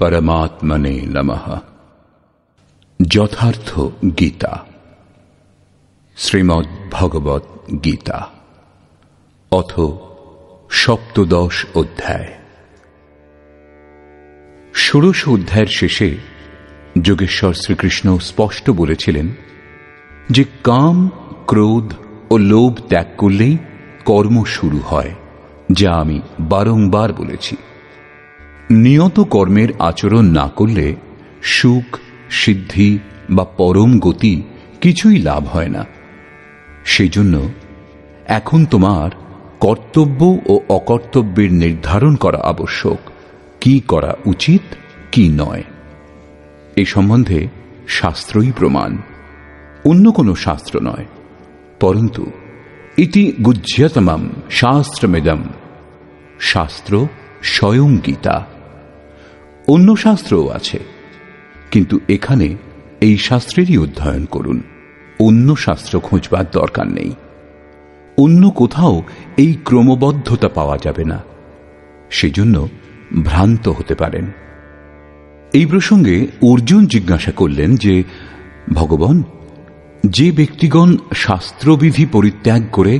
পরমাত্মনে নমঃ। যথার্থ গীতা, শ্রীমদ্ ভগবৎ গীতা, অথ সপ্তদশ অধ্যায়। ষোড়শ অধ্যায়ের শেষে যোগেশ্বর শ্রীকৃষ্ণ স্পষ্ট বলেছিলেন যে কাম, ক্রোধ ও লোভ ত্যাগ করলেই কর্ম শুরু হয়, যা আমি বারংবার বলেছি। নিয়ত কর্মের আচরণ না করলে সুখ, সিদ্ধি বা পরম গতি কিছুই লাভ হয় না। সেই জন্য এখন তোমার কর্তব্য ও অকর্তব্যের নির্ধারণ করা আবশ্যক, কি করা উচিত কি নয়। এ সম্বন্ধে শাস্ত্রই প্রমাণ, অন্য কোনো শাস্ত্র নয়। পরন্তু ইতি গুহ্যতমম শাস্ত্রমিদম, শাস্ত্র স্বয়ং গীতা। অন্য শাস্ত্রও আছে, কিন্তু এখানে এই শাস্ত্রেরই অধ্যয়ন করুন, অন্য শাস্ত্র খোঁজবার দরকার নেই। অন্য কোথাও এই ক্রমবদ্ধতা পাওয়া যাবে না, সেজন্য ভ্রান্ত হতে পারেন। এই প্রসঙ্গে অর্জুন জিজ্ঞাসা করলেন যে, ভগবান, যে ব্যক্তিগণ শাস্ত্রবিধি পরিত্যাগ করে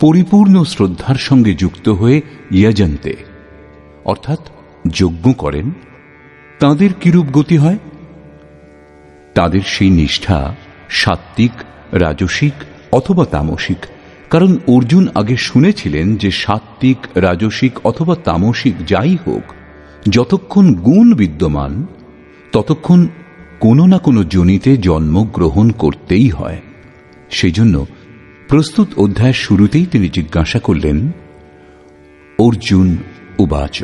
পরিপূর্ণ শ্রদ্ধার সঙ্গে যুক্ত হয়ে যজন্তে অর্থাৎ যজ্ঞ করেন, তাঁদের কিরূপ গতি হয়? তাদের সেই নিষ্ঠা সাত্ত্বিক, রাজসিক অথবা তামসিক। কারণ অর্জুন আগে শুনেছিলেন যে সাত্ত্বিক, রাজসিক অথবা তামসিক যাই হোক, যতক্ষণ গুণ বিদ্যমান ততক্ষণ কোনো না কোনো যোনিতে জন্মগ্রহণ করতেই হয়। সেই জন্য প্রস্তুত অধ্যায়ের শুরুতেই তিনি জিজ্ঞাসা করলেন, অর্জুন উবাচ,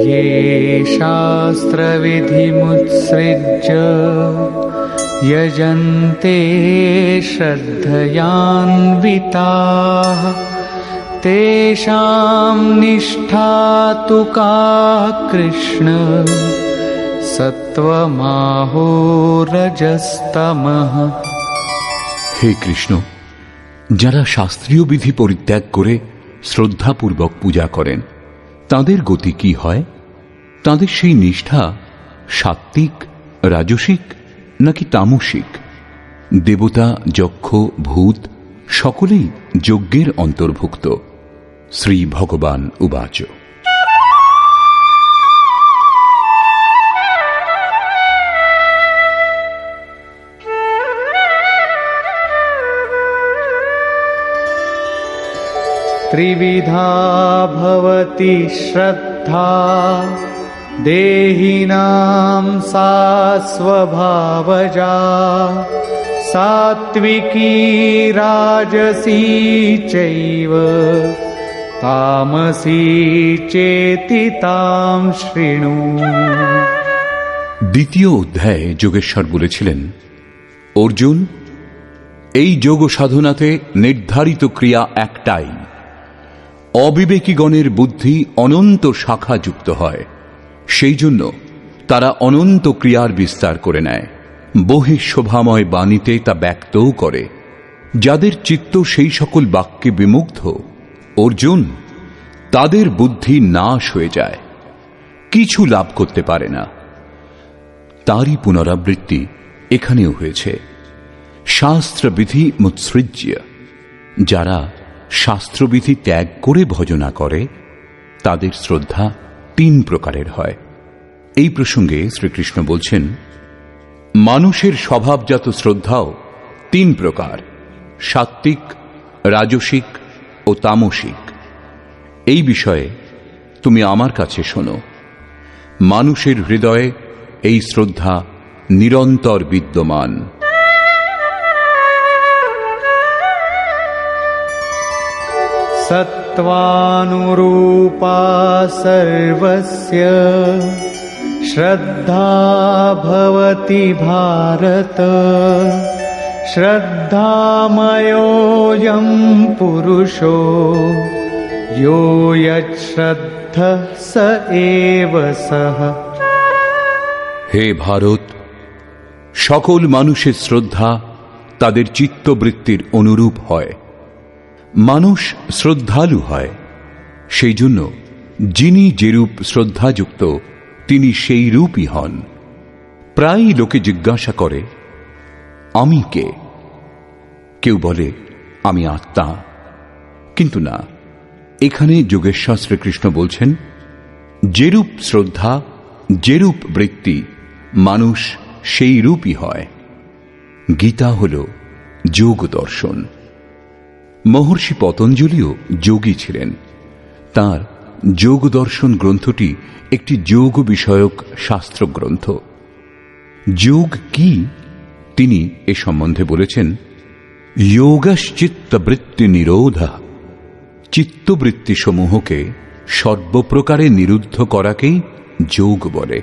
ये शास्त्रविधिमुत्सृज्य यजन्ते श्रद्धयान्विताः तेषां निष्ठा तु का कृष्ण सत्त्वमाहो रजस्तमः। হে কৃষ্ণ, যারা শাস্ত্রীয় বিধি পরিত্যাগ করে শ্রদ্ধাপূর্বক পূজা করেন, তাদের গতি কি হয়? তাদের সেই নিষ্ঠা সাত্ত্বিক, রাজসিক নাকি তামসিক? দেবতা, যক্ষ, ভূত সকলেই যজ্ঞের অন্তর্ভুক্ত। শ্রী ভগবান উবাচ, त्रिविधा भवति श्रद्धा देहिनां सा स्वभावजा सात्विकी राजसी चैव तामसी चेति तां शृणु। দ্বিতীয় অধ্যায়ে যোগেশ্বর বলেছিলেন, অর্জুন, এই যোগ সাধনাতে নির্ধারিত ক্রিয়া একটাই। অবিবেকীগণের বুদ্ধি অনন্ত শাখা যুক্ত হয়, সেই জন্য তারা অনন্ত ক্রিয়ার বিস্তার করে নেয়। বহিঃশোভাময় বাণীতে তা ব্যক্তও করে। যাদের চিত্ত সেই সকল বাক্যে বিমুগ্ধ, অর্জুন, তাদের বুদ্ধি নাশ হয়ে যায়, কিছু লাভ করতে পারে না। তারই পুনরাবৃত্তি এখানেও হয়েছে। শাস্ত্রবিধি মুৎসৃজ্য, যারা শাস্ত্রবিধি ত্যাগ করে ভজনা করে, তাদের শ্রদ্ধা তিন প্রকারের হয়। এই প্রসঙ্গে শ্রীকৃষ্ণ বলছেন, মানুষের স্বভাবজাত শ্রদ্ধাও তিন প্রকার, সাত্ত্বিক, রাজসিক ও তামসিক। এই বিষয়ে তুমি আমার কাছে শোনো। মানুষের হৃদয়ে এই শ্রদ্ধা নিরন্তর বিদ্যমান। सत्त्वानुरूपा सर्वस्य श्रद्धा भवति भारत श्रद्धामयोऽयं पुरुषो यो यच्छ्रद्धः स एव सः। হে ভারত, সকল মানুষের শ্রদ্ধা তাদের চিত্তবৃত্তির অনুরূপ হয়। মানুষ শ্রদ্ধালু হয়, সেই জন্য যিনি যেরূপ শ্রদ্ধাযুক্ত তিনি সেই রূপই হন। প্রায় লোকে জিজ্ঞাসা করে, আমি কে? কেউ বলে, আমি আত্মা। কিন্তু না, এখানে যোগেশ্বর শ্রীকৃষ্ণ বলছেন, যেরূপ শ্রদ্ধা, যেরূপ বৃত্তি, মানুষ সেই রূপই হয়। গীতা হল যোগ দর্শন। মহর্ষি পতঞ্জলিও যোগী ছিলেন। তাঁর যোগ দর্শন গ্রন্থটি একটি যোগ বিষয়ক শাস্ত্র গ্রন্থ। যোগ কি তিনি এ সম্বন্ধে বলেছেন, যোগশ্চিত্তবৃত্তি নিরোধ, চিত্তবৃত্তি সমূহকে সর্বপ্রকারে নিরুদ্ধ করাকেই যোগ বলে।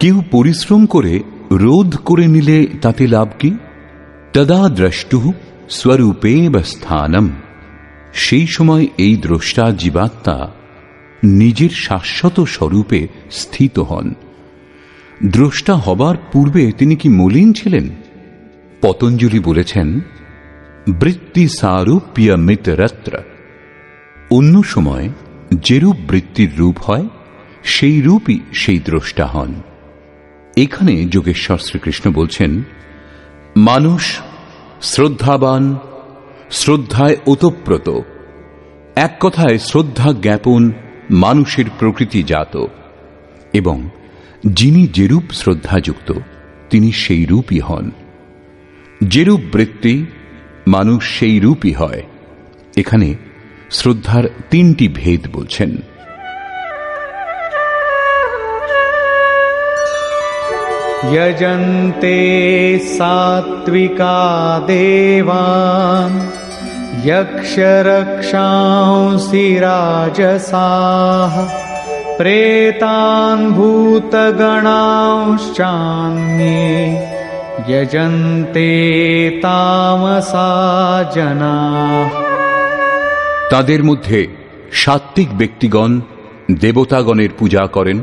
কেউ পরিশ্রম করে রোধ করে নিলে তাতে লাভ কি? তদা দ্রষ্টু স্বরূপেব স্থানম, সেই সময় এই দ্রষ্টা জীবাত্মা নিজের শাশ্বত স্বরূপে স্থিত হন। দ্রষ্টা হবার পূর্বে তিনি কি মলিন ছিলেন? পতঞ্জলি বলেছেন, বৃত্তি সারূপ্যমিতরত্র, অন্য সময় যেরূপ বৃত্তির রূপ হয় সেই রূপই সেই দ্রষ্টা হন। এখানে যোগেশ্বর শ্রীকৃষ্ণ বলছেন, মানুষ শ্রদ্ধাবান, শ্রদ্ধায় ওতপ্রোত। এক কথায় শ্রদ্ধা জ্ঞাপন মানুষের প্রকৃতিজাত, এবং যিনি যেরূপ শ্রদ্ধাযুক্ত তিনি সেই রূপই হন। যেরূপ বৃত্তি, মানুষ সেই রূপই হয়। এখানে শ্রদ্ধার তিনটি ভেদ বলছেন। यजन्ते सात्विका देवान् यक्षरक्षांसि राजसाः प्रेतान् भूतगणांश्चान्ये यजन्ते तामसा जनाः। তাদের মধ্যে সাত্ত্বিক ব্যক্তিগণ দেবতাগণের পূজা করেন,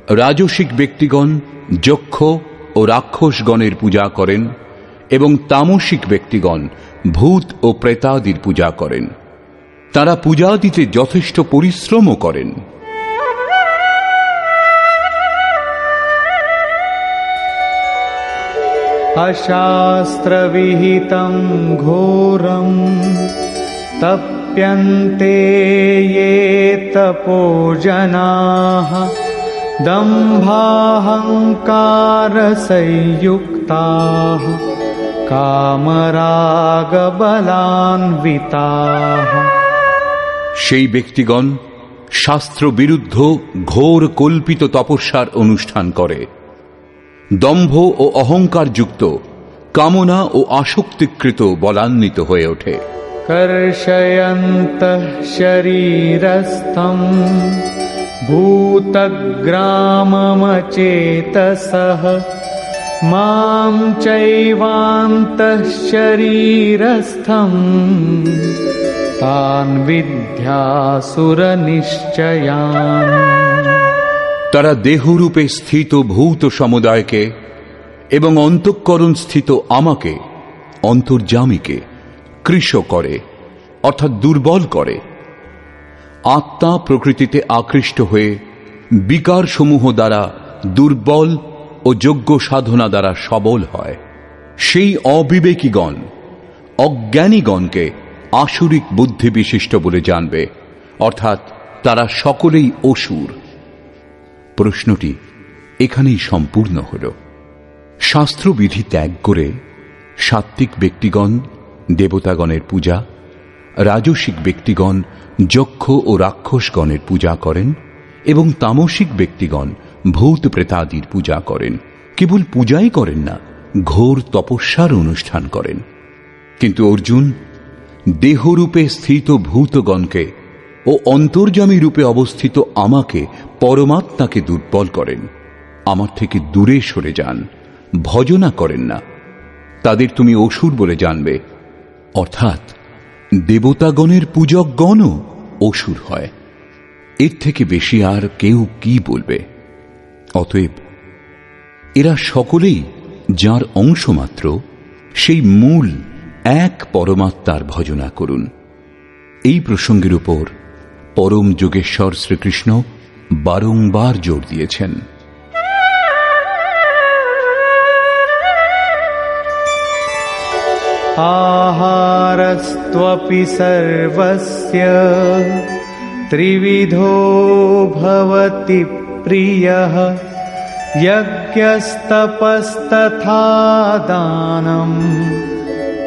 রাজসিক ব্যক্তিগণ যক্ষ ও রাক্ষসগণের পূজা করেন, এবং তামসিক ব্যক্তিগণ ভূত ও প্রেতাদির পূজা করেন। তারা পূজা দিতে যথেষ্ট পরিশ্রমও করেন। अशास्त्रविहितं घोरं तप्यन्ते ये तपो जनाः दम्भाहंकारसंयुक्ताः कामरागबलान्विताः। সেই ব্যক্তিগণ শাস্ত্র বিরুদ্ধ ঘোর কল্পিত তপস্যার অনুষ্ঠান করে, দম্ভ ও অহংকার যুক্ত কামনা ও আসক্তিকৃত বলান্বিত হয়ে ওঠে। कर्षयन्तः शरीरस्थं भूतग्राममचेतसः मां चैवान्तः शरीरस्थं तान् विद्यासुरनिश्चयान्। তারা দেহরূপে স্থিত ভূত সমুদায়কে এবং অন্তঃকরণ স্থিত আমাকে, অন্তর্যামীকে কৃশ করে, অর্থাৎ দুর্বল করে। আত্মা প্রকৃতিতে আকৃষ্ট হয়ে বিকার সমূহ দ্বারা দুর্বল ও যোগ্য সাধনা দ্বারা সবল হয়। সেই অবিবেকীগণ অজ্ঞানীগণকে আসুরিক বুদ্ধি বিশিষ্ট বলে জানবে, অর্থাৎ তারা সকলেই অসুর। প্রশ্নটি এখানেই সম্পূর্ণ হল। শাস্ত্রবিধি ত্যাগ করে সাত্ত্বিক ব্যক্তিগণ দেবতাগণের পূজা, রাজসিক ব্যক্তিগণ যক্ষ ও রাক্ষসগণের পূজা করেন, এবং তামসিক ব্যক্তিগণ ভূত প্রেতাদির পূজা করেন। কেবল পূজাই করেন না, ঘোর তপস্যার অনুষ্ঠান করেন। কিন্তু অর্জুন দেহরূপে স্থিত ভূতগণকে ও অন্তর্যামী রূপে অবস্থিত আমাকে, পরমাত্মাকে দুর্বল করেন। আমার থেকে দূরে সরে যান, ভজনা করেন না। তাদের তুমি অসুর বলে জানবে, অর্থাৎ দেবতাগণের পূজকগণও অসুর হয়। এর থেকে বেশি আর কেউ কি বলবে? অতএব এরা সকলেই যার অংশ মাত্র, সেই মূল এক পরমাত্মার ভজনা করুন। এই প্রসঙ্গের উপর পরম যোগেশ্বর শ্রীকৃষ্ণ বারংবার জোর দিয়েছেন। আহারস্ত্বপি সর্বস্য ত্রিবিধো ভবতি প্রিয়ঃ যজ্ঞস্তপস্তথা দানম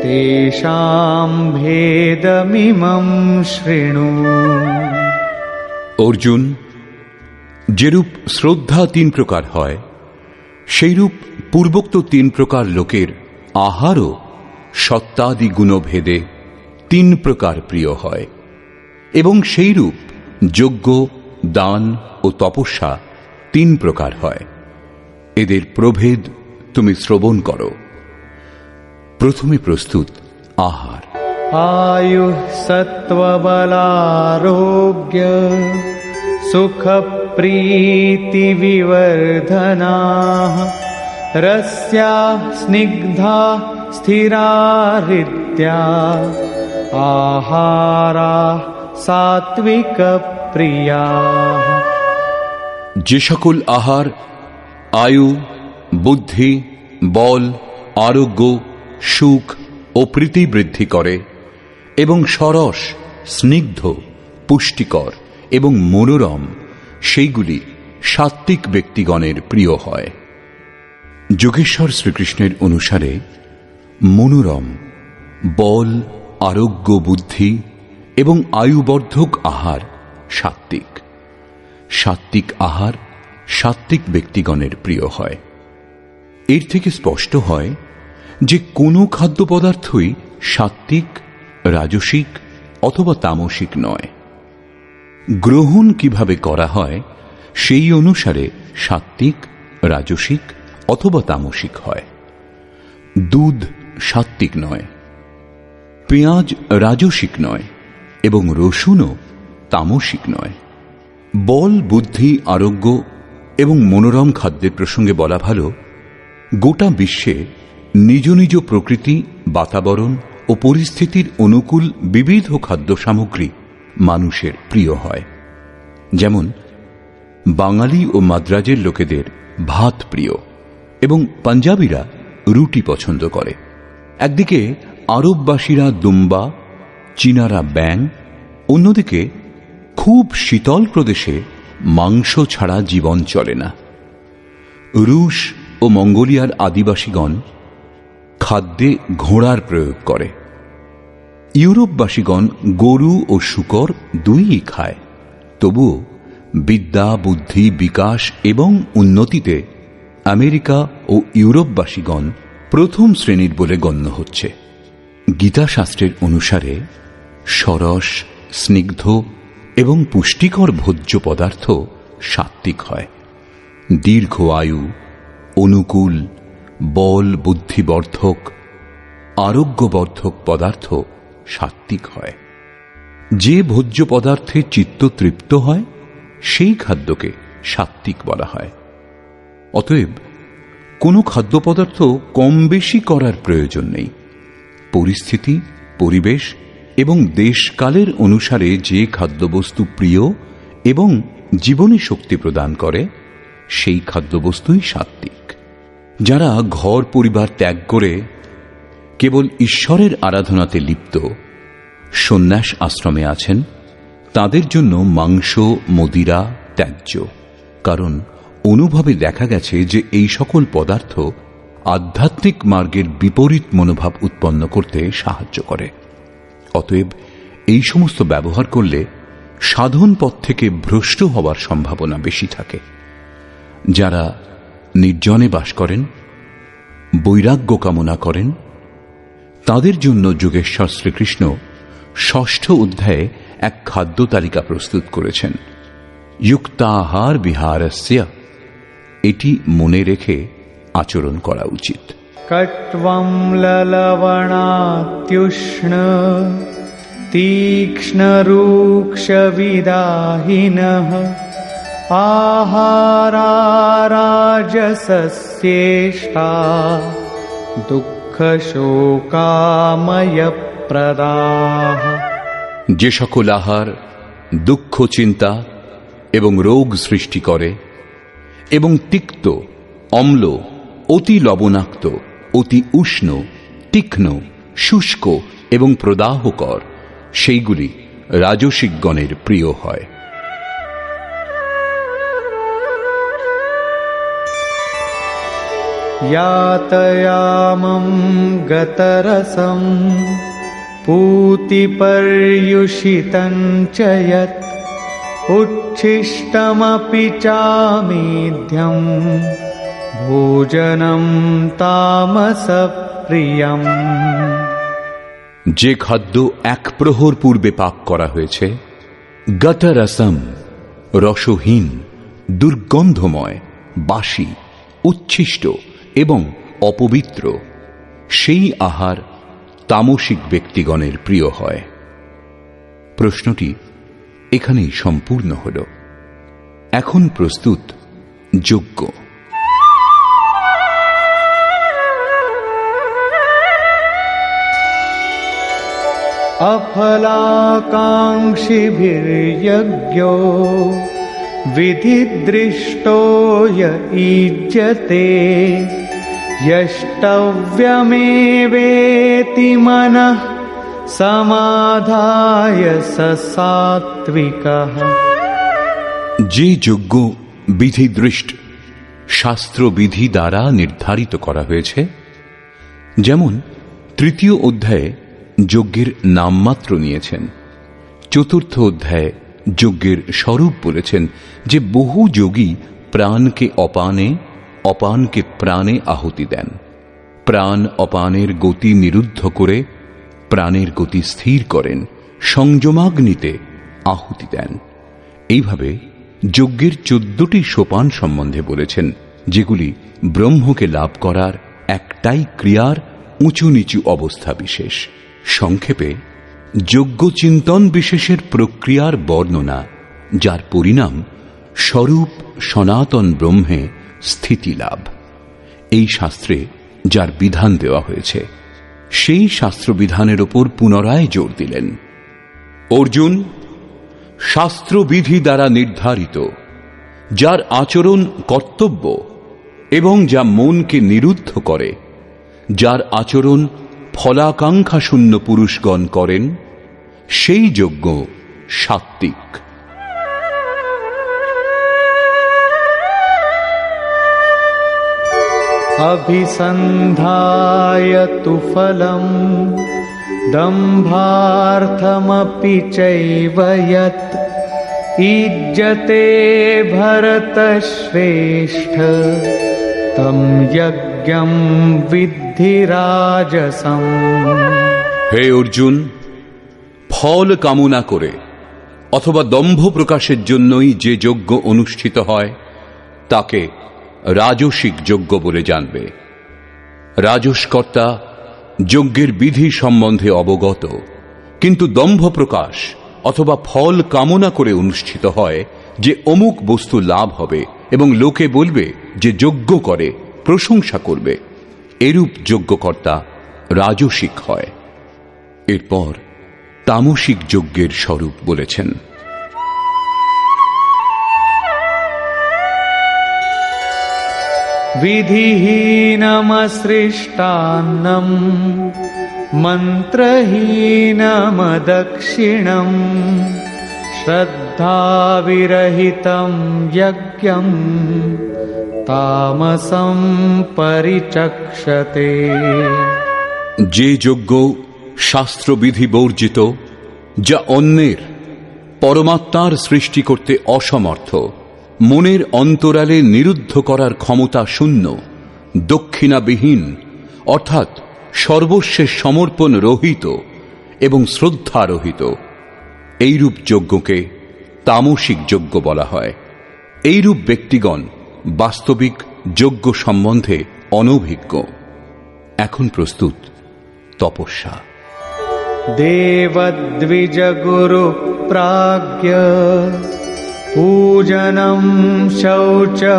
তেষাং ভেদমিমং শৃণু। অর্জুন, যেরূপ শ্রদ্ধা 3 প্রকার হয়, সেইরূপ পূর্বোক্ত 3 প্রকার লোকের আহারও সত্তাদি গুণভেদে 3 প্রকার প্রিয় হয়, এবং সেইরূপ যজ্ঞ, দান ও তপস্যা 3 প্রকার হয়। এদের প্রভেদ তুমি শ্রবণ করো। প্রথমে প্রস্তুত আহার। आयु सत्त्वबलारोग्य सुख प्रीति विवर्धनाः रस्या स्निग्धा स्थिरा हृद्या आहारा सात्विक प्रियाः। যে সকল আহার আয়ু, বুদ্ধি, বল, আরোগ্য, সুখ ও প্রীতি বৃদ্ধি করে এবং সরস, স্নিগ্ধ, পুষ্টিকর এবং মনোরম, সেইগুলি সাত্ত্বিক ব্যক্তিগণের প্রিয় হয়। যোগেশ্বর শ্রীকৃষ্ণের অনুসারে মনোরম, বল, আরোগ্য, বুদ্ধি এবং আয়ুবর্ধক আহার সাত্ত্বিক। সাত্ত্বিক আহার সাত্ত্বিক ব্যক্তিগণের প্রিয় হয়। এর থেকে স্পষ্ট হয় যে কোনো খাদ্য পদার্থই সাত্ত্বিক, রাজসিক অথবা তামসিক নয়। গ্রহণ কিভাবে করা হয় সেই অনুসারে সাত্ত্বিক, রাজসিক অথবা তামসিক হয়। দুধ সাত্ত্বিক নয়, পেঁয়াজ রাজসিক নয় এবং রসুনও তামসিক নয়। বল, বুদ্ধি, আরোগ্য এবং মনোরম খাদ্যের প্রসঙ্গে বলা ভালো, গোটা বিশ্বে নিজ নিজ প্রকৃতি, বাতাবরণ ও পরিস্থিতির অনুকূল বিবিধ খাদ্য সামগ্রী মানুষের প্রিয় হয়। যেমন বাঙালি ও মাদ্রাজের লোকেদের ভাত প্রিয় এবং পাঞ্জাবিরা রুটি পছন্দ করে। একদিকে আরববাসীরা দুম্বা, চীনারা ব্যাং, অন্যদিকে খুব শীতল প্রদেশে মাংস ছাড়া জীবন চলে না। রুশ ও মঙ্গোলিয়ার আদিবাসীগণ খাদ্যে ঘোড়ার প্রয়োগ করে। ইউরোপবাসীগণ গরু ও শূকর দুইই খায়। তবুও বিদ্যা, বুদ্ধি, বিকাশ এবং উন্নতিতে আমেরিকা ও ইউরোপবাসীগণ প্রথম শ্রেণীর বলে গণ্য হচ্ছে। গীতাশাস্ত্রের অনুসারে সরস, স্নিগ্ধ এবং পুষ্টিকর ভোজ্য পদার্থ সাত্ত্বিক হয়। দীর্ঘ আয়ু, অনুকূল, বল, বুদ্ধিবর্ধক, আরোগ্যবর্ধক পদার্থ সাত্ত্বিক হয়। যে ভোজ্য পদার্থে চিত্ত তৃপ্ত হয় সেই খাদ্যকে সাত্ত্বিক বলা হয়। অতএব কোনো খাদ্য পদার্থ কম বেশি করার প্রয়োজন নেই। পরিস্থিতি, পরিবেশ এবং দেশকালের অনুসারে যে খাদ্যবস্তু প্রিয় এবং জীবনে শক্তি প্রদান করে সেই খাদ্যবস্তুই সাত্ত্বিক। যারা ঘর পরিবার ত্যাগ করে কেবল ঈশ্বরের আরাধনাতে লিপ্ত, সন্ন্যাস আশ্রমে আছেন, তাদের জন্য মাংস, মদিরা ত্যায্য। কারণ অনুভবে দেখা গেছে যে এই সকল পদার্থ আধ্যাত্মিক মার্গের বিপরীত মনোভাব উৎপন্ন করতে সাহায্য করে। অতএব এই সমস্ত ব্যবহার করলে সাধন পথ থেকে ভ্রষ্ট হওয়ার সম্ভাবনা বেশি থাকে। যারা নির্জনে বাস করেন, বৈরাগ্য কামনা করেন, তাদের জন্য যোগেশ্বর শ্রীকৃষ্ণ ৬ষ্ঠ অধ্যায়ে এক খাদ্য তালিকা প্রস্তুত করেছেন। যুক্তাহার বিহারস্য। এটি মনে রেখে আচরণ করা উচিত। কট্বম ললবণাত্युष्ण तीक्ष्ण रूक्ष विदाहिनः आहारा राजसस्य यज्ञस्येष्टा दुःखशोकामयप्रदाः। যে সকল আহার দুঃখ, চিন্তা এবং রোগ সৃষ্টি করে এবং তিক্ত, অম্ল, অতি লবণাক্ত, অতি উষ্ণ, তীক্ষ্ণ, শুষ্ক এবং প্রদাহকর, সেইগুলি রাজসিকগণের প্রিয় হয়। यातयामं गतरसं पूतिपर्युषितं च यत् उच्छिष्टमपि चामेध्यं भोजनं तामसप्रियम्। যে খাদ্য এক প্রহর পূর্বে পাক করা হয়েছে, গতরসম, রসহীন, দুর্গন্ধময়, বাসি, উচ্ছিষ্ট এবং অপবিত্র, সেই আহার তামসিক ব্যক্তিগণের প্রিয় হয়। প্রশ্নটি এখানেই সম্পূর্ণ হল। এখন প্রস্তুত যজ্ঞ। अफलाकाङ्क्षिभिर्यज्ञो विधिदृष्टो य ईज्यते यष्टव्यमेवेति मनः समाधाय स सात्विकः। যে যজ্ঞ বিধিদৃষ্ট, শাস্ত্রবিধি দ্বারা নির্ধারিত করা হয়েছে, যেমন তৃতীয় অধ্যায়ে যজ্ঞের নামমাত্র নিয়েছেন, চতুর্থ অধ্যায়ে যজ্ঞের স্বরূপ বলেছেন যে বহু যোগী প্রাণকে অপানে, অপানকে প্রাণে আহুতি দেন, প্রাণ অপানের গতি নিরুদ্ধ করে প্রাণের গতি স্থির করেন, সংযমাগ্নিতে আহুতি দেন। এইভাবে যজ্ঞের 14টি সোপান সম্বন্ধে বলেছেন, যেগুলি ব্রহ্মকে লাভ করার একটাই ক্রিয়ার উঁচু নিচু অবস্থা বিশেষ। সংক্ষেপে যজ্ঞ চিন্তন বিশেষের প্রক্রিয়ার বর্ণনা, যার পরিণাম স্বরূপ সনাতন ব্রহ্মে স্থিতি লাভ। এই শাস্ত্রে যার বিধান দেওয়া হয়েছে, সেই শাস্ত্রবিধানের ওপর পুনরায় জোর দিলেন। অর্জুন, শাস্ত্রবিধি দ্বারা নির্ধারিত, যার আচরণ কর্তব্য এবং যা মনকে নিরুদ্ধ করে, যার আচরণ ফলাকাঙ্ক্ষা শূন্য পুরুষগণ করেন, সেই যজ্ঞ সাত্ত্বিক। अभिसन्धाय तु फलम् दम्भार्थमपि चैव यत् ईज्यते भरतश्रेष्ठ तं यज्ञं विद्धि राजसम्। হে অর্জুন, ফল কামনা করে অথবা দম্ভ প্রকাশের জন্যই যে যজ্ঞ অনুষ্ঠিত হয়, তাকে রাজসিক যজ্ঞ বলে জানবে। রাজসকর্তা যজ্ঞের বিধি সম্বন্ধে অবগত, কিন্তু দম্ভ প্রকাশ অথবা ফল কামনা করে অনুষ্ঠিত হয় যে অমুক বস্তু লাভ হবে এবং লোকে বলবে যে যজ্ঞ করে, প্রশংসা করবে, এরূপ যজ্ঞকর্তা রাজসিক হয়। এরপর তামসিক যজ্ঞের স্বরূপ বলেছেন। विधिहीनमसृष्टान्नं मन्त्रहीनमदक्षिणं श्रद्धाविरहितं यज्ञं तामसं परिचक्षते। যে যজ্ঞ শাস্ত্রবিধি বর্জিত, যা অন্যের পরমাত্মার সৃষ্টি করতে অসমর্থ, মনের অন্তরালে নিরুদ্ধ করার ক্ষমতা শূন্য, দক্ষিণাবিহীন অর্থাৎ সর্বস্বের সমর্পণ রহিত এবং শ্রদ্ধারহিত, এইরূপ যজ্ঞকে তামসিক যজ্ঞ বলা হয়। এইরূপ ব্যক্তিগণ বাস্তবিক যজ্ঞ সম্বন্ধে অনভিজ্ঞ। এখন প্রস্তুত তপস্যা। देवद्विजगुरु प्राज्ञ पूजनं शौचमार्जवम्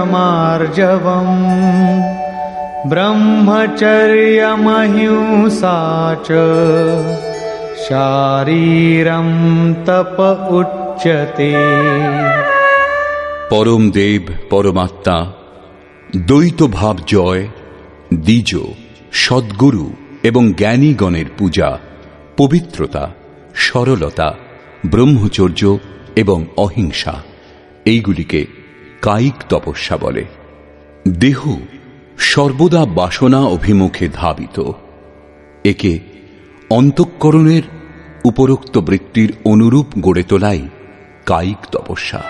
ब्रह्मचर्यमहिंसा च शारीरं तप उच्यते। परम देव परमात्मा দ্বৈত ভাব জয়, দ্বিজ, সদ্গুরু এবং জ্ঞানীগণের পূজা, পবিত্রতা, সরলতা, ব্রহ্মচর্য এবং অহিংসা, এইগুলিকে কায়িক তপস্যা বলে। দেহ সর্বদা বাসনা অভিমুখে ধাবিত। একে অন্তঃকরণের উপরোক্ত বৃত্তির অনুরূপ গড়ে তোলাই কায়িক তপস্যা।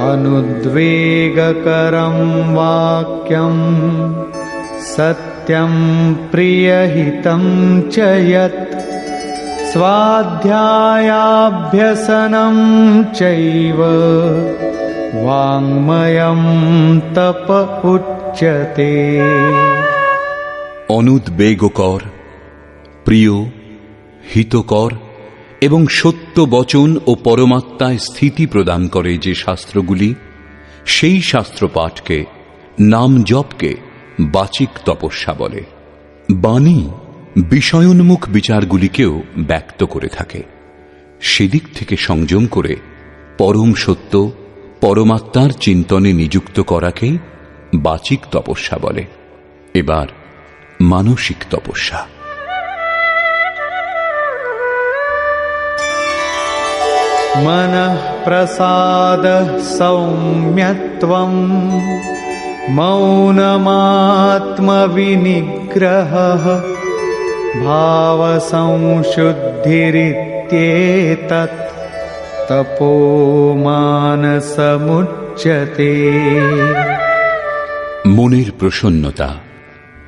अनुद्वेगकरं वाक्यं सत्यं प्रियहितं च यत् स्वाध्यायाभ्यसनं चैव वाङ्मयं तप उच्यते। অনুদ্বেগকর, প্রিয়, হিতকর এবং সত্য বচন ও পরমাত্মায় স্থিতি প্রদান করে যে শাস্ত্রগুলি, সেই শাস্ত্র পাঠকে, নাম জপকে বাচিক তপস্যা বলে। বাণী বিষয়োন্মুখ বিচারগুলিকেও ব্যক্ত করে থাকে। সেদিক থেকে সংযম করে পরম সত্য পরমাত্মার চিন্তনে নিযুক্ত করাকে বাচিক তপস্যা বলে। এবার মানসিক তপস্যা। मनः प्रसादः सौम्यत्वं मौनमात्मविनिग्रहः भावसंशुद्धिरित्येतत् तपो मानसमुच्यते। মনের প্রসন্নতা,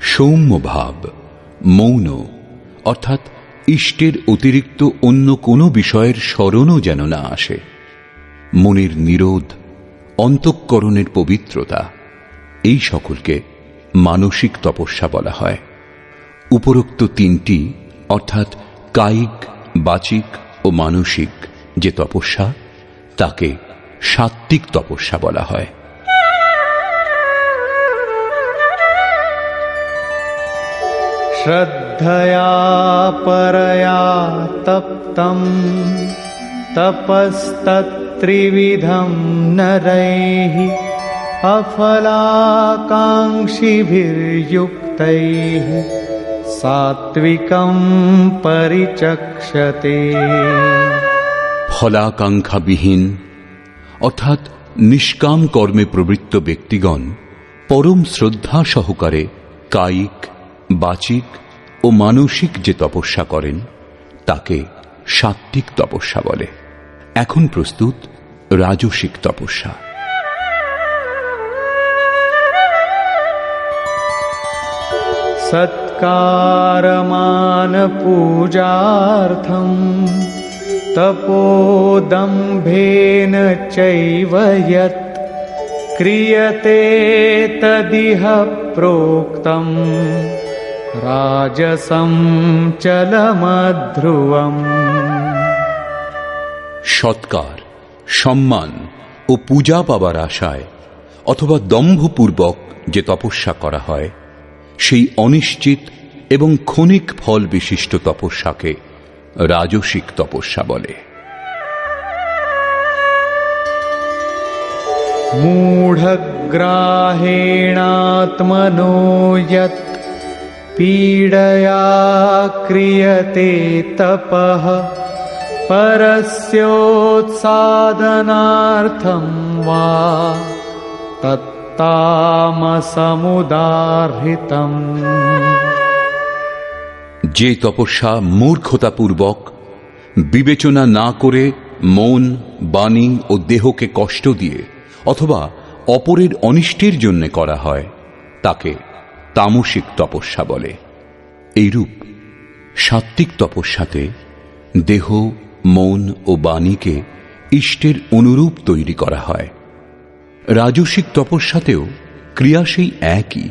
সৌম্য ভাব, মৌন অর্থাৎ ইষ্টের অতিরিক্ত অন্য কোনো বিষয়ের স্মরণও যেন না আসে, মনের নিরোধ, অন্তঃকরণের পবিত্রতা, এই সকলকে মানসিক তপস্যা বলা হয়। উপরোক্ত তিনটি অর্থাৎ কায়িক, বাচিক ও মানসিক যে তপস্যা, তাকে সাত্ত্বিক তপস্যা বলা হয়। श्रद्धया परया तप्तं तपस्तत्त्रिविधं नरैः अफलाकाङ्क्षिभिर्युक्तैः सात्विकं परिचक्षते। ফলাকাঙ্ক্ষাবিহীন অর্থাৎ নিষ্কাম কর্মে প্রবৃত্ত ব্যক্তিগণ পরম শ্রদ্ধা সহকারে কায়িক, বাচিক ও মানসিক যে তপস্যা করেন, তাকে সাত্ত্বিক তপস্যা বলে। এখন প্রস্তুত রাজসিক তপস্যা। सत्कारमान पूजार्थं तपोदम्भेन चैव यत् क्रियते तदिह प्रोक्तं राजसं चलमध्रुवम्। সৎকার, সম্মান ও পূজা পাবার আশায় অথবা দম্ভপূর্বক যে তপস্যা করা হয়, সেই অনিশ্চিত এবং ক্ষণিক ফল বিশিষ্ট তপস্যাকে রাজসিক তপস্যা বলে। मूढग्राहेणात्मनो यत् पीडया क्रियते तपः परस्योत्सादनार्थं वा तत्तामसमुदाहृतम्। যে তপস্যা মূর্খতাপূর্বক বিবেচনা না করে মন, বাণী ও দেহকে কষ্ট দিয়ে অথবা অপরের অনিষ্টের জন্য করা হয়, তাকে তামসিক তপস্যা বলে। এইরূপ সাত্ত্বিক তপস্যাতে দেহ, মন ও বাণীকে ইষ্টের অনুরূপ তৈরি করা হয়। রাজসিক তপস্যাতেও ক্রিয়া সেই একই,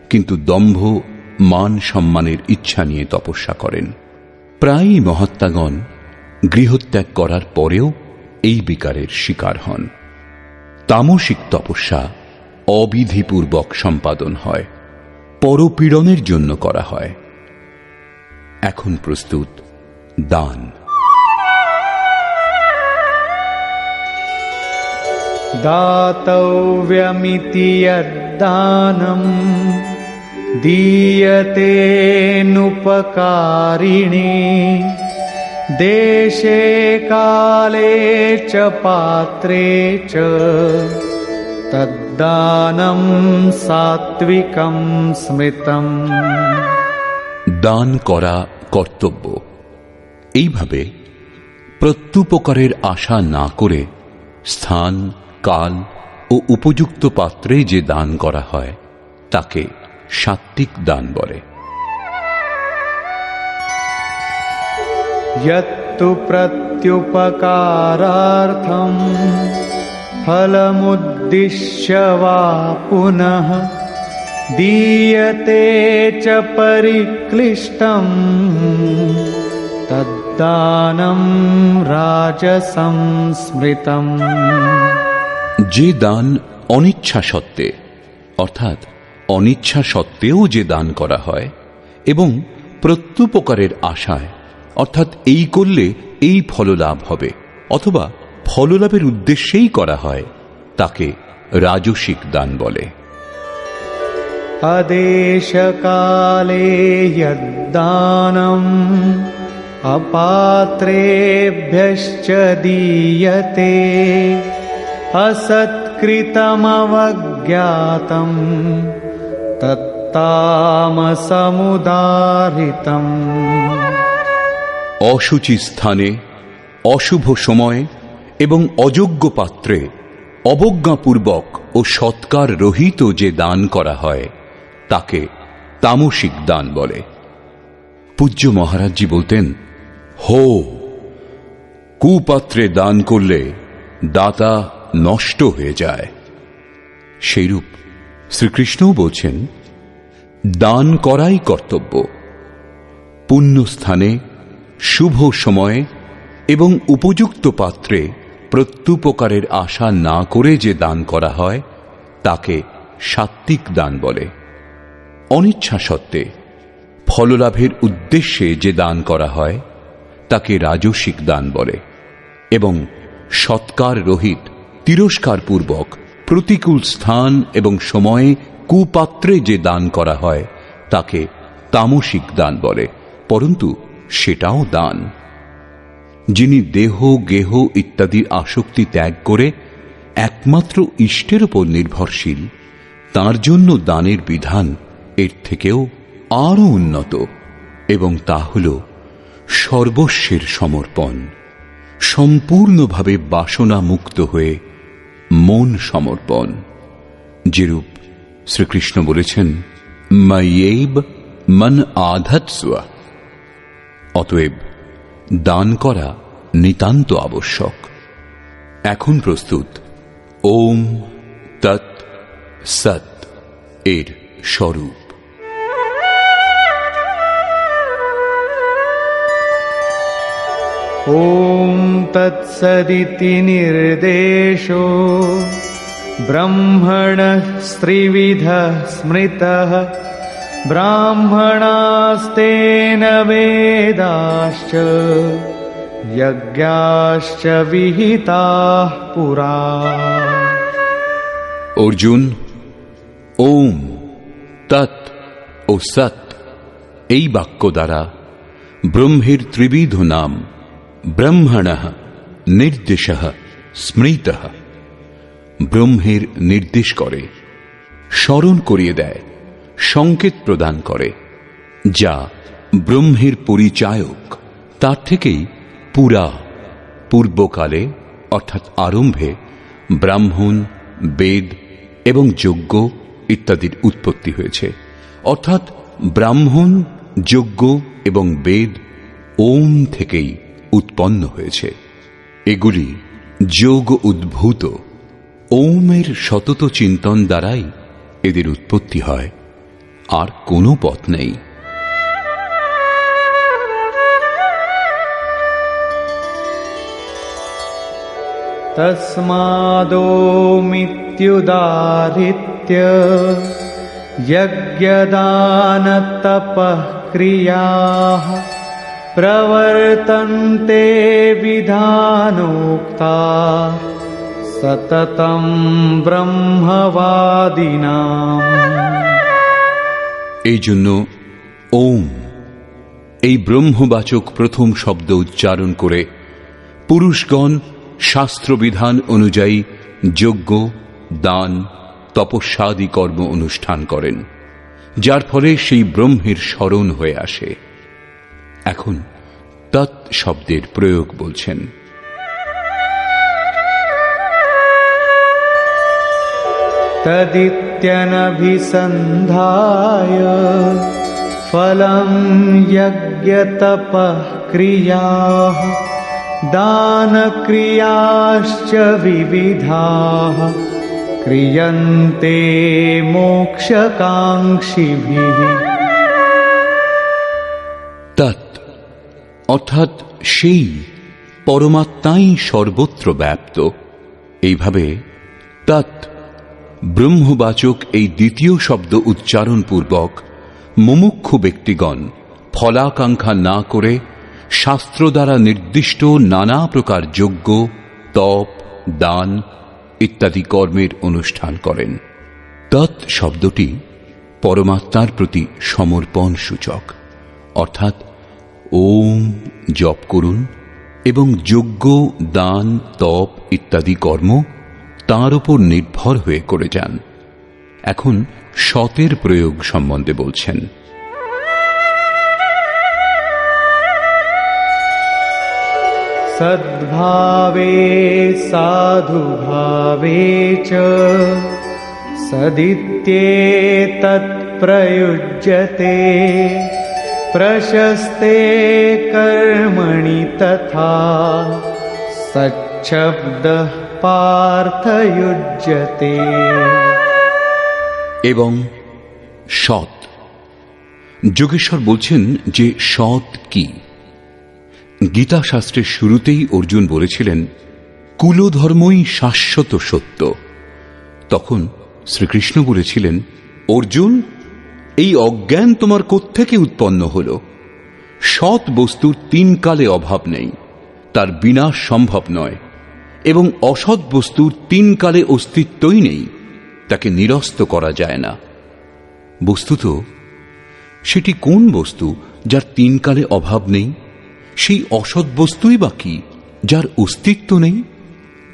কিন্তু দম্ভ, মান সম্মানের ইচ্ছা নিয়ে তপস্যা করেন। প্রায়ই মহাত্মাগণ গৃহত্যাগ করার পরেও এই বিকারের শিকার হন। তামসিক তপস্যা অবিধিপূর্বক সম্পাদন হয়, পরপীড়নের জন্য করা হয়। এখন প্রস্তুত দান। दातव्यमिति यद्दानम् दीयतेऽनुपकारिणे देशे काले च पात्रे च तद्दानं सात्विकं स्मृतम्। দান করা কর্তব্য। এইভাবে প্রত্যুপকারের আশা না করে স্থান, কাল ও উপযুক্ত পাত্রে যে দান করা হয় তাকে সাত্ত্বিক দান বলে। यत्तु प्रत्युपकारार्थं फलमुद्दिश्य वा पुनः दीयते च परिक्लिष्टं तद्दानं राजसं स्मृतम्। যে দান অনিচ্ছা সত্ত্বে, অর্থাৎ অনিচ্ছা সত্ত্বেও যে দান করা হয় এবং প্রত্যুপকারের আশায়, অর্থাৎ এই করলে এই ফললাভ হবে অথবা ফললাভের উদ্দেশ্যেই করা হয়, তাকে রাজসিক দান বলে। अदेशकाले यद्दानम् अपात्रेभ्यश्च दीयते असत्कृतमवज्ञातम् तत्तामसमुदाहृतम्। অশুচি স্থানে, অশুভ সময়ে এবং অযোগ্য পাত্রে অবজ্ঞাপূর্বক ও সৎকার রহিত যে দান করা হয় তাকে তামসিক দান বলে। পূজ্য মহারাজজি বলতেন, হো, কুপাত্রে দান করলে দাতা নষ্ট হয়ে যায়। সেইরূপ শ্রীকৃষ্ণও বলছেন, দান করাই কর্তব্য। পুণ্যস্থানে, শুভ সময়ে এবং উপযুক্ত পাত্রে প্রত্যুপকারের আশা না করে যে দান করা হয় তাকে সাত্ত্বিক দান বলে। অনিচ্ছা সত্ত্বে ফললাভের উদ্দেশ্যে যে দান করা হয় তাকে রাজসিক দান বলে এবং সৎকার রহিত, তিরস্কারপূর্বক প্রতিকূল স্থান এবং সময়ে কুপাত্রে যে দান করা হয় তাকে তামসিক দান বলে। পরন্তু সেটাও দান। যিনি দেহ, গেহ ইত্যাদির আসক্তি ত্যাগ করে একমাত্র ইষ্টের উপর নির্ভরশীল, তার জন্য দানের বিধান এর থেকেও আরো উন্নত, এবং তা হল সর্বস্বের সমর্পণ, সম্পূর্ণভাবে বাসনা মুক্ত হয়ে মন সমর্পণ। যেরূপ শ্রীকৃষ্ণ বলেছেন, ময়্যেব মন আধৎস্ব। অতএব দান করা নিতান্ত আবশ্যক। এখন প্রস্তুত ওম তৎ সৎ এর স্বরূপ। ॐ तत्सदिति निर्देशो ब्रह्मणः त्रिविधः स्मृतः ब्राह्मणास्तेन वेदाश्च यज्ञाश्च विहिताः पुरा। অর্জুন, ওম তৎ ও সৎ এই বাক্য দ্বারা ব্রহ্মের ত্রিবিধ নাম ব্রহ্মণঃ নির্দেশঃ স্মৃতঃ, ব্রহ্মের নির্দেশ করে, স্মরণ করিয়ে দেয়, সংকেত প্রদান করে, যা ব্রহ্মের পরিচায়ক, তার থেকেই পুরা, পূর্বকালে অর্থাৎ আরম্ভে ব্রাহ্মণ, বেদ এবং যজ্ঞ ইত্যাদির উৎপত্তি হয়েছে। অর্থাৎ ব্রাহ্মণ, যজ্ঞ এবং বেদ ওম থেকেই উৎপন্ন হয়েছে। এগুলি যোগ উদ্ভূত। ওমের সতত চিন্তন দ্বারাই এদের উৎপত্তি হয়, আর কোনো পথ নেই। तस्मादोमित्युदाहृत्य यज्ञदानतपः क्रियाः प्रवर्तन्ते विधानोक्ता सततं ब्रह्मवादिनाम्। এই জন্য ওম এই ব্রহ্মবাচক প্রথম শব্দ উচ্চারণ করে পুরুষগণ শাস্ত্রবিধান অনুযায়ী যজ্ঞ, দান, তপস্যাদি কর্ম অনুষ্ঠান করেন, যার ফলে সেই ব্রহ্মের স্মরণ হয়ে আসে। এখন তৎ শব্দের প্রয়োগ বলছেন। तदित्यनभिसन्धाय फलं यज्ञतपः क्रियाः दानक्रियाश्च विविधाः क्रियन्ते मोक्षकाङ्क्षिभिः। তৎ অর্থাৎ সেই পরমাত্মাই সর্বত্র ব্যাপ্ত। এইভাবে তৎ ব্রহ্মবাচক এই দ্বিতীয় শব্দ উচ্চারণ পূর্বক মুমুক্ষু ব্যক্তিগণ ফলাকাঙ্ক্ষা না করে শাস্ত্র দ্বারা নির্দিষ্ট নানা প্রকার যজ্ঞ, তপ, দান ইত্যাদি কর্মের অনুষ্ঠান করেন। তৎ শব্দটি পরমাত্মার প্রতি সমর্পণ সূচক, অর্থাৎ ওম জপ করুন এবং যজ্ঞ, দান, তপ ইত্যাদি কর্ম তাঁর উপর নির্ভর হয়ে করে যান। এখন সতের প্রয়োগ সম্বন্ধে বলছেন। सद्भावे साधुभावे च सदित्येतत्प्रयुज्यते प्रशस्ते कर्मणि तथा सच्छब्दः पार्थयुज्यते। এবং সৎ। যোগেশ্বর বলছেন যে সৎ কি। গীতা শাস্ত্রের শুরুতেই অর্জুন বলেছিলেন কুলধর্মই শাশ্বত সত্য। তখন শ্রীকৃষ্ণ বলেছিলেন, অর্জুন, এই অজ্ঞান তোমার কোত্থেকে উৎপন্ন হল? সৎ বস্তুর তিন কালে অভাব নেই, তার বিনাশ সম্ভব নয়, এবং অসৎ বস্তুর তিন কালে অস্তিত্বই নেই, তাকে নিরস্ত করা যায় না। বস্তুত সেটি কোন বস্তু যার তিন কালে অভাব নেই? সেই অসৎ বস্তুই বা কি যার অস্তিত্ব নেই?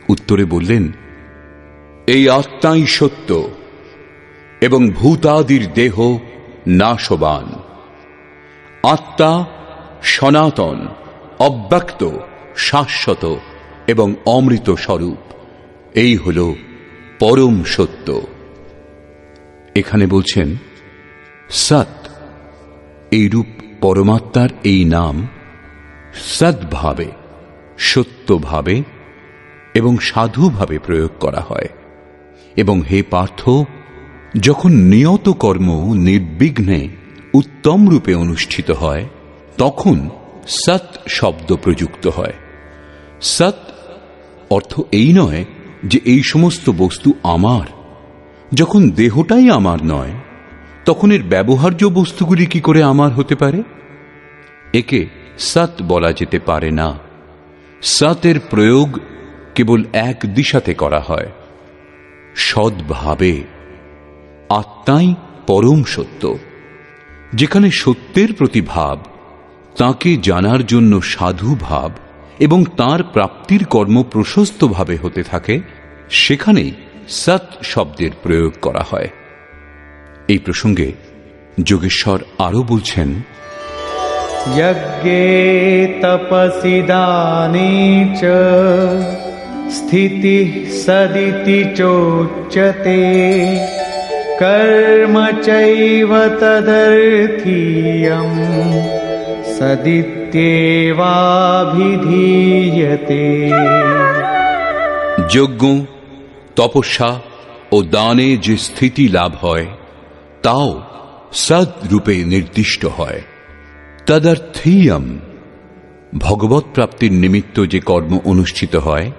উত্তরে বললেন, এই আত্মাই সত্য এবং ভূতাদির দেহ নাশবান। আত্মা সনাতন, অব্যক্ত, শাশ্বত এবং অমৃত স্বরূপ। এই হল পরম সত্য। এখানে বলছেন সৎ। এইরূপ পরমাত্মার এই নাম সদ্ভাবে, সত্যভাবে এবং সাধুভাবে প্রয়োগ করা হয়। এবং হে পার্থ, যখন নিয়ত কর্ম নির্বিঘ্নে উত্তম রূপে অনুষ্ঠিত হয়, তখন সৎ শব্দ প্রযুক্ত হয়। সৎ অর্থ এই নয় যে এই সমস্ত বস্তু আমার। যখন দেহটাই আমার নয়, তখন এর ব্যবহার্য বস্তুগুলি কি করে আমার হতে পারে? একে সৎ বলা যেতে পারে না। সতের প্রয়োগ কেবল এক দিশাতে করা হয়, সদ্ভাবে। আত্মাই পরম সত্য। যেখানে সত্যের প্রতি ভাব, তাঁকে জানার জন্য সাধু ভাব এবং তাঁর প্রাপ্তির কর্ম প্রশস্তভাবে হতে থাকে, সেখানেই সৎ শব্দের প্রয়োগ করা হয়। এই প্রসঙ্গে যোগেশ্বর আরও বলছেন, यज्ञे तपसि दाने च स्थितिः सदिति चोच्यते कर्म चैव तदर्थीयं सदित्येवाभिधीयते। যজ্ঞ, তপস্যা ও দানে যে স্থিতি লাভ হয়, তাও সদ রূপে নির্দিষ্ট হয়। তদর্থীয়ম, ভগবৎ প্রাপ্তির নিমিত্ত যে কর্ম অনুষ্ঠিত হয়,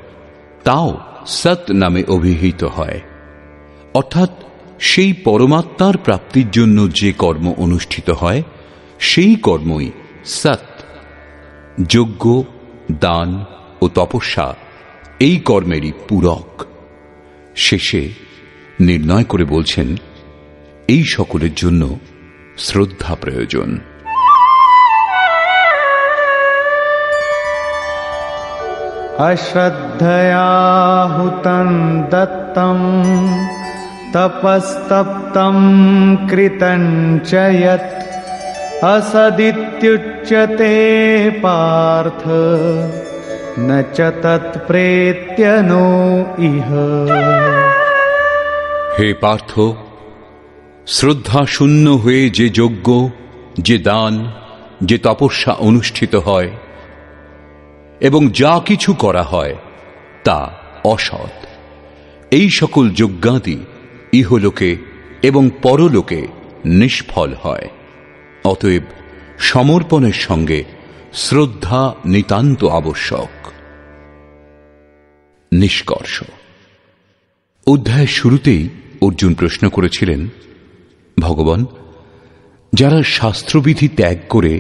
তাও সৎ নামে অভিহিত হয়। অর্থাৎ সেই পরমাত্মার প্রাপ্তির জন্য যে কর্ম অনুষ্ঠিত হয় সেই কর্মই সৎ। যজ্ঞ, দান ও তপস্যা এই কর্মেরই পূরক। শেষে নির্ণয় করে বলছেন, এই সকলের জন্য শ্রদ্ধা প্রয়োজন। अश्रद्धया हुतं दत्तं तपस्तप्तं कृतं च यत् असदित्युच्यते पार्थ न च तत्प्रेत्य नो इह। হে পার্থ, শ্রদ্ধা শূন্য হয়ে যে যজ্ঞ, যে দান, যে তপস্যা অনুষ্ঠিত হয় এবং যা কিছু করা হয় তা অসৎ। এই সকল যজ্ঞাদি ইহলোকে এবং পরলোকে নিষ্ফল হয়। অতএব সমর্পণের সঙ্গে শ্রদ্ধা নিতান্ত আবশ্যক। নিষ্কর্ষ। অধ্যায়ের শুরুতেই অর্জুন প্রশ্ন করেছিলেন, ভগবান, যারা শাস্ত্রবিধি ত্যাগ করে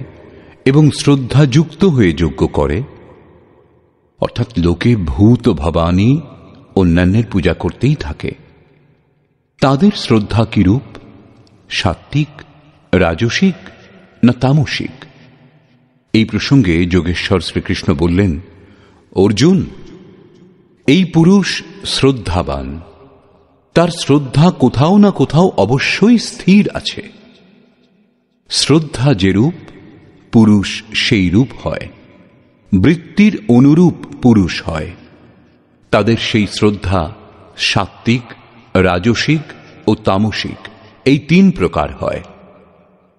এবং শ্রদ্ধাযুক্ত হয়ে যজ্ঞ করে, অর্থাৎ লোকে ভূত ভবানী অন্যান্যের পূজা করতেই থাকে, তাদের শ্রদ্ধা কিরূপ? সাত্ত্বিক, রাজসিক না তামসিক? এই প্রসঙ্গে যোগেশ্বর শ্রীকৃষ্ণ বললেন, অর্জুন, এই পুরুষ শ্রদ্ধাবান, তার শ্রদ্ধা কোথাও না কোথাও অবশ্যই স্থির আছে। শ্রদ্ধা যেরূপ, পুরুষ সেই রূপ হয়। বৃত্তির অনুরূপ পুরুষ হয়। তাদের সেই শ্রদ্ধা সাত্ত্বিক, রাজসিক ও তামসিক এই তিন প্রকার হয়।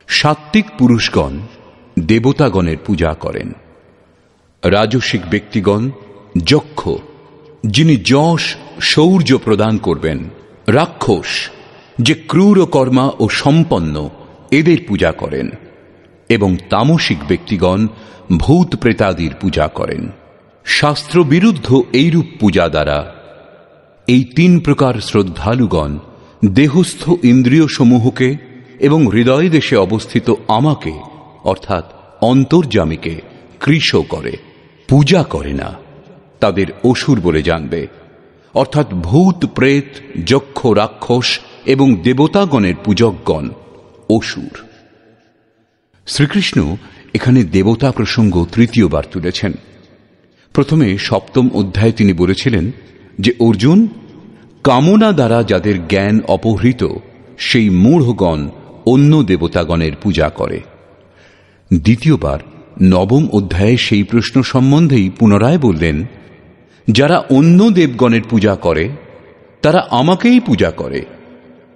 সাত্ত্বিক পুরুষগণ দেবতাগণের পূজা করেন। রাজসিক ব্যক্তিগণ যক্ষ, যিনি যশ শৌর্য প্রদান করবেন, রাক্ষস, যে ক্রূর কর্মা ও সম্পন্ন, এদের পূজা করেন। এবং তামসিক ব্যক্তিগণ ভূত প্রেতাদির পূজা করেন। শাস্ত্র বিরুদ্ধ এইরূপ পূজা দ্বারা এই তিন প্রকার শ্রদ্ধালুগণ দেহস্থ ইন্দ্রিয় সমূহকে এবং হৃদয় দেশে অবস্থিত আমাকে অর্থাৎ অন্তর্যামীকে কৃশ করে, পূজা করে না। তাদের অসুর বলে জানবে, অর্থাৎ ভূত প্রেত, যক্ষ, রাক্ষস এবং দেবতাগণের পূজকগণ অসুর। শ্রীকৃষ্ণ এখানে দেবতা প্রসঙ্গ তৃতীয়বার তুলেছেন। প্রথমে 7ম অধ্যায়ে তিনি বলেছিলেন যে অর্জুন, কামনা দ্বারা যাদের জ্ঞান অপহৃত সেই মূঢ়গণ অন্য দেবতাগণের পূজা করে। দ্বিতীয়বার 9ম অধ্যায়ে সেই প্রশ্ন সম্বন্ধেই পুনরায় বললেন, যারা অন্য দেবগণের পূজা করে তারা আমাকেই পূজা করে,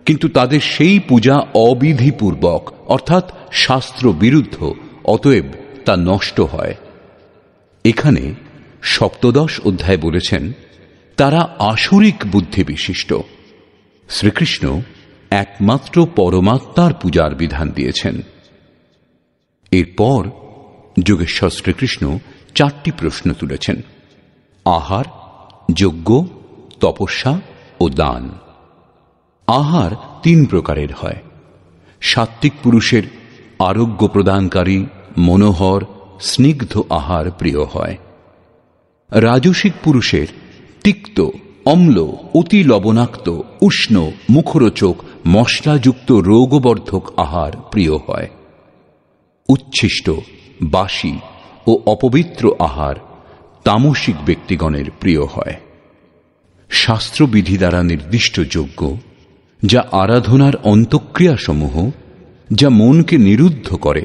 কিন্তু তাদের সেই পূজা অবিধিপূর্বক অর্থাৎ শাস্ত্র বিরুদ্ধ, অতএব তা নষ্ট হয়। এখানে 17ম অধ্যায় বলেছেন তারা আসুরিক বুদ্ধি বিশিষ্ট। শ্রীকৃষ্ণ একমাত্র পরমাত্মার পূজার বিধান দিয়েছেন। এরপর যোগেশ্বর শ্রীকৃষ্ণ 4টি প্রশ্ন তুলেছেন: আহার, যজ্ঞ, তপস্যা ও দান। আহার 3 প্রকারের হয়। সাত্ত্বিক পুরুষের আরোগ্য প্রদানকারী, মনোহর, স্নিগ্ধ আহার প্রিয় হয়। রাজসিক পুরুষের তিক্ত, অম্ল, অতি লবণাক্ত, উষ্ণ, মুখরোচক, মশলাযুক্ত রোগবর্ধক আহার প্রিয় হয়। উচ্ছিষ্ট, বাসি ও অপবিত্র আহার তামসিক ব্যক্তিগণের প্রিয় হয়। শাস্ত্রবিধি দ্বারা নির্দিষ্ট যজ্ঞ, যা আরাধনার অন্তঃক্রিয়াসমূহ, যা মনকে নিরুদ্ধ করে,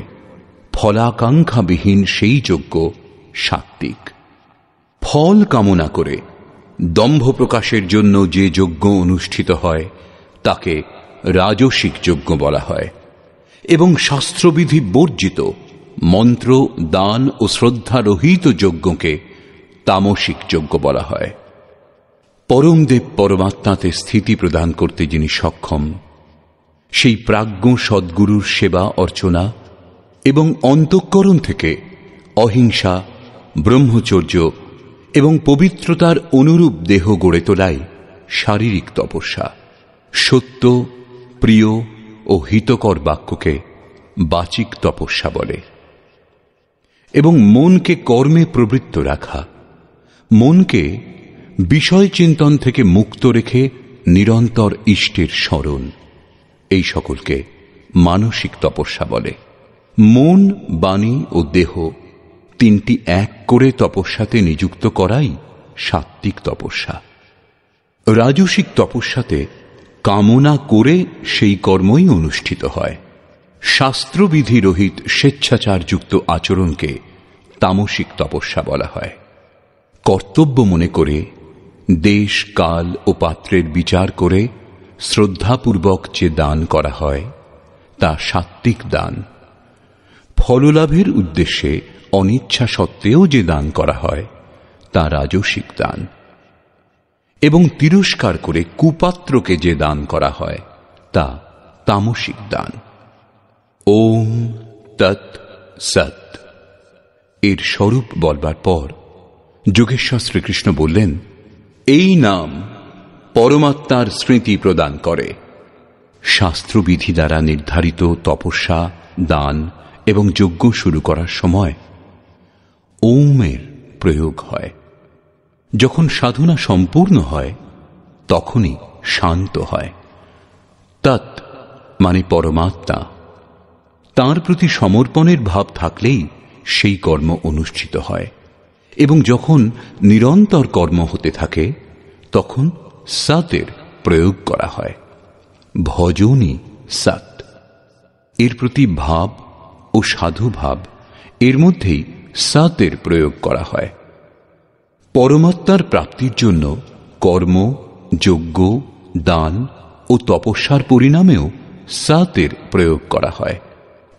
ফলাকাঙ্ক্ষাবিহীন সেই যজ্ঞ সাত্ত্বিক। ফল কামনা করে দম্ভ প্রকাশের জন্য যে যজ্ঞ অনুষ্ঠিত হয় তাকে রাজসিক যজ্ঞ বলা হয়, এবং শাস্ত্রবিধি বর্জিত মন্ত্র, দান ও শ্রদ্ধারহিত যজ্ঞকে তামসিক যজ্ঞ বলা হয়। পরমদেব পরমাত্মাতে স্থিতি প্রদান করতে যিনি সক্ষম, সেই প্রাজ্ঞ সদ্গুরুর সেবা অর্চনা এবং অন্তঃকরণ থেকে অহিংসা, ব্রহ্মচর্য এবং পবিত্রতার অনুরূপ দেহ গড়ে তোলাই শারীরিক তপস্যা। সত্য, প্রিয় ও হিতকর বাক্যকে বাচিক তপস্যা বলে। এবং মনকে কর্মে প্রবৃত্ত রাখা, মনকে বিষয় চিন্তন থেকে মুক্ত রেখে নিরন্তর ইষ্টের স্মরণ, এই সকলকে মানসিক তপস্যা বলে। মন, বাণী ও দেহ তিনটি এক করে তপস্যাতে নিযুক্ত করাই সাত্ত্বিক তপস্যা। রাজসিক তপস্যাতে কামনা করে সেই কর্মই অনুষ্ঠিত হয়। শাস্ত্রবিধি রহিত স্বেচ্ছাচারযুক্ত আচরণকে তামসিক তপস্যা বলা হয়। কর্তব্য মনে করে দেশ, কাল ও পাত্রের বিচার করে শ্রদ্ধাপূর্বক যে দান করা হয় তা সাত্ত্বিক দান। ফললাভের উদ্দেশ্যে অনিচ্ছা সত্ত্বেও যে দান করা হয় তা রাজসিক দান। এবং তিরস্কার করে কুপাত্রকে যে দান করা হয় তা তামসিক দান। ওম তৎ সৎ এর স্বরূপ বলবার পর যোগেশ্বর শ্রীকৃষ্ণ বললেন, এই নাম পরমাত্মার স্মৃতি প্রদান করে। শাস্ত্রবিধি দ্বারা নির্ধারিত তপস্যা, দান এবং যজ্ঞ শুরু করার সময় ওমের প্রয়োগ হয়। যখন সাধনা সম্পূর্ণ হয় তখনই শান্ত হয়। তৎ মানে পরমাত্মা, তাঁর প্রতি সমর্পণের ভাব থাকলেই সেই কর্ম অনুষ্ঠিত হয়। এবং যখন নিরন্তর কর্ম হতে থাকে তখন সতের প্রয়োগ করা হয়। ভজনই সৎ। এর প্রতি ভাব ও সাধুভাব এর মধ্যেই সতের প্রয়োগ করা হয়। পরমাত্মার প্রাপ্তির জন্য কর্ম, যজ্ঞ, দান ও তপস্যার পরিণামেও সতের প্রয়োগ করা হয়।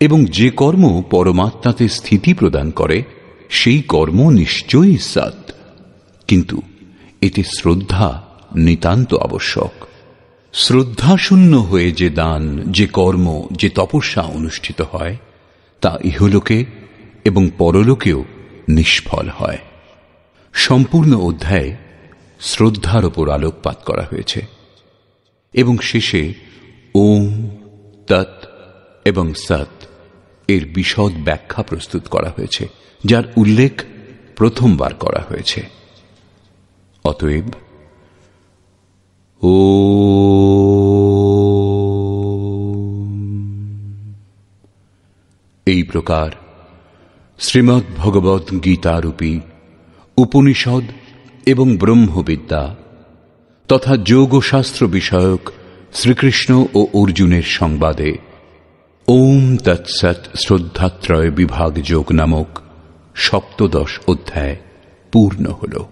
এবং যে কর্ম পরমাত্মাতে স্থিতি প্রদান করে সেই কর্ম নিশ্চয়ই সৎ, কিন্তু এতে শ্রদ্ধা নিতান্ত আবশ্যক। শ্রদ্ধাশূন্য হয়ে যে দান, যে কর্ম, যে তপস্যা অনুষ্ঠিত হয় তা ইহলোকে এবং পরলোকেও নিষ্ফল হয়। সম্পূর্ণ অধ্যায়ে শ্রদ্ধার ওপর আলোকপাত করা হয়েছে এবং শেষে ওম, তৎ এবং সৎ এর বিশদ ব্যাখ্যা প্রস্তুত করা হয়েছে, যার উল্লেখ প্রথমবার করা হয়েছে। অতএব এই প্রকার শ্রীমদ্ ভগবদ্ গীতারূপী উপনিষদ এবং ব্রহ্মবিদ্যা তথা যোগশাস্ত্র বিষয়ক শ্রীকৃষ্ণ ও অর্জুনের সংবাদে ওম তৎসৎ শ্রদ্ধাত্রয় বিভাগ যোগ নামক 17 অধ্যায় পূর্ণ হল।